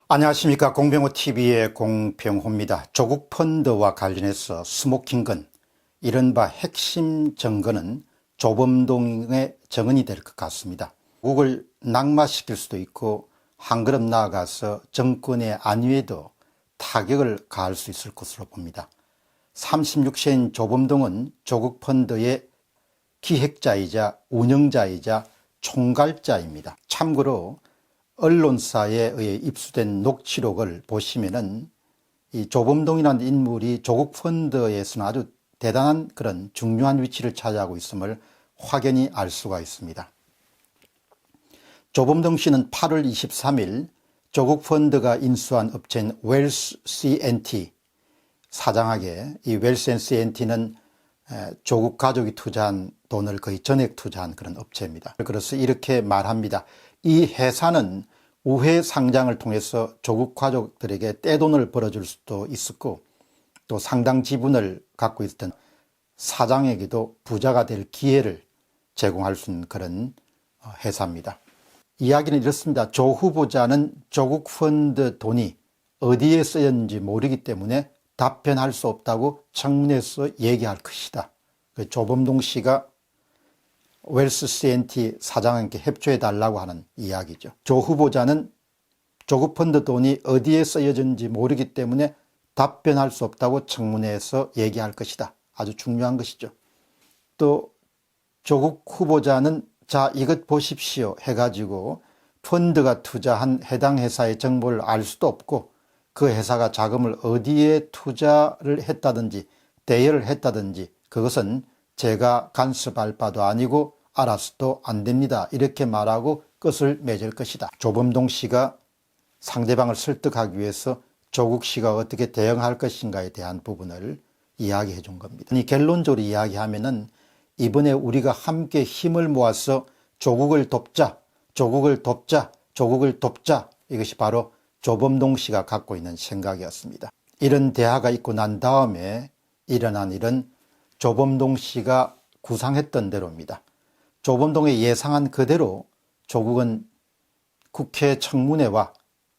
안녕하십니까. 공병호TV의 공병호입니다. 조국 펀드와 관련해서 스모킹건, 이른바 핵심 증거는 조범동의 증언이 될 것 같습니다. 조국을 낙마시킬 수도 있고 한 걸음 나아가서 정권의 안위에도 타격을 가할 수 있을 것으로 봅니다. 36세인 조범동은 조국 펀드의 기획자이자 운영자이자 총괄자입니다. 참고로 언론사에 의해 입수된 녹취록을 보시면은 이 조범동이라는 인물이 조국 펀드에서는 아주 대단한 그런 중요한 위치를 차지하고 있음을 확연히 알 수가 있습니다. 조범동 씨는 8월 23일 조국 펀드가 인수한 업체인 웰스 C&T 사장에게, 이 웰스 C&T는 조국 가족이 투자한 돈을 거의 전액 투자한 그런 업체입니다. 그래서 이렇게 말합니다. 이 회사는 우회 상장을 통해서 조국 가족들에게 떼돈을 벌어줄 수도 있었고, 또 상당 지분을 갖고 있던 사장에게도 부자가 될 기회를 제공할 수 있는 그런 회사입니다. 이야기는 이렇습니다. 조 후보자는 조국 펀드 돈이 어디에 쓰였는지 모르기 때문에 답변할 수 없다고 청문회에서 얘기할 것이다. 조범동 씨가 웰스 C&T 사장에게 협조해 달라고 하는 이야기죠. 조 후보자는 조국 펀드 돈이 어디에 쓰여졌는지 모르기 때문에 답변할 수 없다고 청문회에서 얘기할 것이다. 아주 중요한 것이죠. 또 조국 후보자는 자, 이것 보십시오 해가지고 펀드가 투자한 해당 회사의 정보를 알 수도 없고, 그 회사가 자금을 어디에 투자를 했다든지 대여를 했다든지 그것은 제가 간섭할 바도 아니고 알아서도 안 됩니다. 이렇게 말하고 끝을 맺을 것이다. 조범동 씨가 상대방을 설득하기 위해서 조국 씨가 어떻게 대응할 것인가에 대한 부분을 이야기해 준 겁니다. 결론적으로 이야기하면은 이번에 우리가 함께 힘을 모아서 조국을 돕자, 조국을 돕자, 조국을 돕자, 이것이 바로 조범동 씨가 갖고 있는 생각이었습니다. 이런 대화가 있고 난 다음에 일어난 일은 조범동 씨가 구상했던 대로입니다. 조범동의 예상한 그대로 조국은 국회 청문회와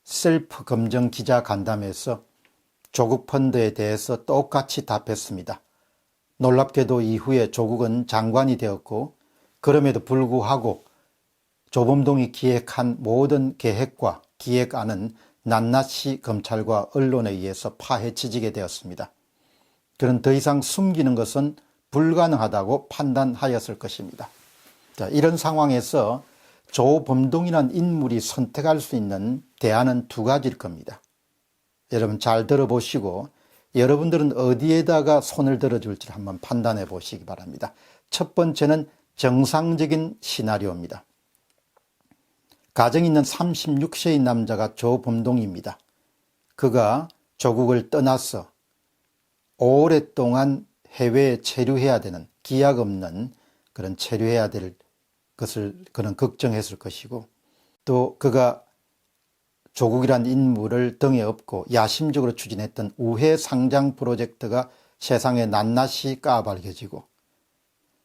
셀프 검증 기자 간담회에서 조국 펀드에 대해서 똑같이 답했습니다. 놀랍게도 이후에 조국은 장관이 되었고, 그럼에도 불구하고 조범동이 기획한 모든 계획과 기획안은 낱낱이 검찰과 언론에 의해서 파헤쳐지게 되었습니다. 그는 더 이상 숨기는 것은 불가능하다고 판단하였을 것입니다. 자, 이런 상황에서 조범동이라는 인물이 선택할 수 있는 대안은 두 가지일 겁니다. 여러분 잘 들어보시고 여러분들은 어디에다가 손을 들어줄지 한번 판단해 보시기 바랍니다. 첫 번째는 정상적인 시나리오입니다. 가정 있는 36세의 남자가 조범동입니다. 그가 조국을 떠나서 오랫동안 해외에 체류해야 되는, 기약 없는 그런 체류해야 될 것을 그는 걱정했을 것이고, 또 그가 조국이란 인물을 등에 업고 야심적으로 추진했던 우회 상장 프로젝트가 세상에 낱낱이 까발려지고,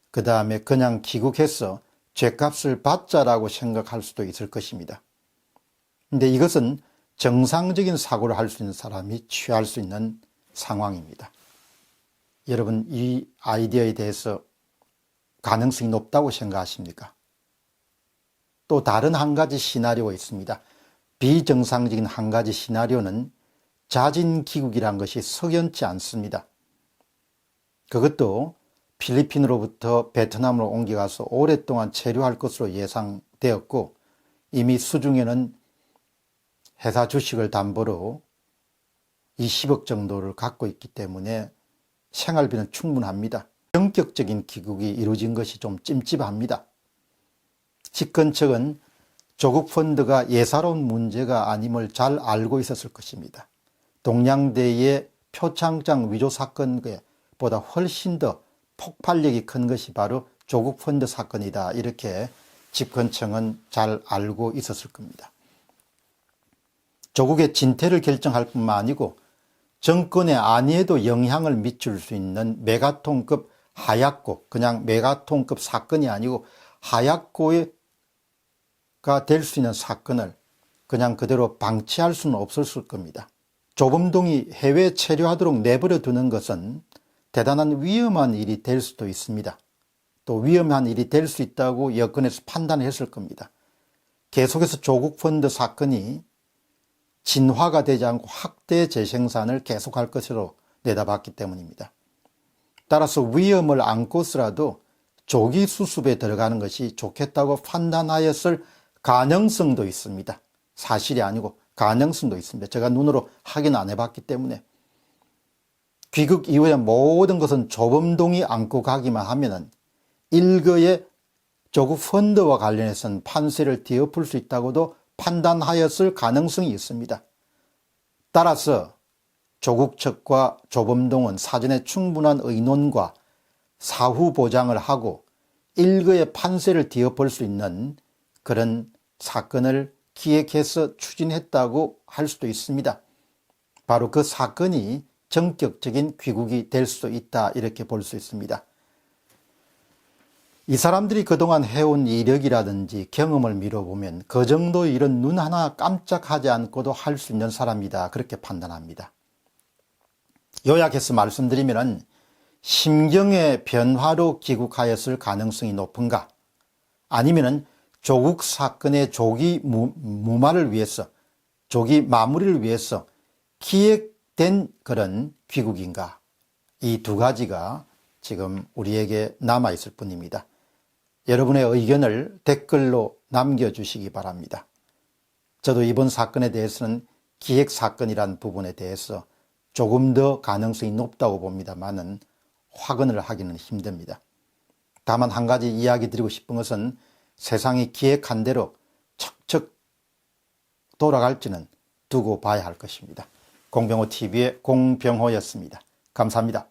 그 다음에 그냥 귀국해서 죗값을 받자라고 생각할 수도 있을 것입니다. 근데 이것은 정상적인 사고를 할 수 있는 사람이 취할 수 있는 상황입니다. 여러분 이 아이디어에 대해서 가능성이 높다고 생각하십니까? 또 다른 한 가지 시나리오가 있습니다. 비정상적인 한 가지 시나리오는 자진귀국이란 것이 석연치 않습니다. 그것도 필리핀으로부터 베트남으로 옮겨가서 오랫동안 체류할 것으로 예상되었고, 이미 수중에는 회사 주식을 담보로 20억 정도를 갖고 있기 때문에 생활비는 충분합니다. 본격적인 귀국이 이루어진 것이 좀 찜찜합니다. 집권 측은 조국 펀드가 예사로운 문제가 아님을 잘 알고 있었을 것입니다. 동양대의 표창장 위조 사건보다 훨씬 더 폭발력이 큰 것이 바로 조국 펀드 사건이다. 이렇게 집권청은 잘 알고 있었을 겁니다. 조국의 진퇴를 결정할 뿐만 아니고 정권의 안위에도 영향을 미칠 수 있는 메가톤급 하약고, 그냥 메가톤급 사건이 아니고 하약고가 될 수 있는 사건을 그냥 그대로 방치할 수는 없었을 겁니다. 조범동이 해외 체류하도록 내버려 두는 것은 대단한 위험한 일이 될 수도 있습니다. 또 위험한 일이 될 수 있다고 여권에서 판단했을 겁니다. 계속해서 조국 펀드 사건이 진화가 되지 않고 확대 재생산을 계속할 것으로 내다봤기 때문입니다. 따라서 위험을 안고서라도 조기 수습에 들어가는 것이 좋겠다고 판단하였을 가능성도 있습니다. 사실이 아니고 가능성도 있습니다. 제가 눈으로 확인 안 해봤기 때문에. 귀국 이후에 모든 것은 조범동이 안고 가기만 하면은 일거에 조국 펀드와 관련해서는 판세를 뒤엎을 수 있다고도 판단하였을 가능성이 있습니다. 따라서 조국 측과 조범동은 사전에 충분한 의논과 사후 보장을 하고 일거의 판세를 뒤엎을 수 있는 그런 사건을 기획해서 추진했다고 할 수도 있습니다. 바로 그 사건이 전격적인 귀국이 될 수도 있다, 이렇게 볼 수 있습니다. 이 사람들이 그동안 해온 이력이라든지 경험을 미뤄보면 그 정도 일은 눈 하나 깜짝하지 않고도 할 수 있는 사람이다, 그렇게 판단합니다. 요약해서 말씀드리면 심경의 변화로 귀국하였을 가능성이 높은가, 아니면 조국 사건의 조기 무마를 위해서, 조기 마무리를 위해서 기획된 그런 귀국인가, 이 두 가지가 지금 우리에게 남아있을 뿐입니다. 여러분의 의견을 댓글로 남겨주시기 바랍니다. 저도 이번 사건에 대해서는 기획사건이라는 부분에 대해서 조금 더 가능성이 높다고 봅니다만은 확언을 하기는 힘듭니다. 다만 한 가지 이야기 드리고 싶은 것은 세상이 기획한 대로 척척 돌아갈지는 두고 봐야 할 것입니다. 공병호TV의 공병호였습니다. 감사합니다.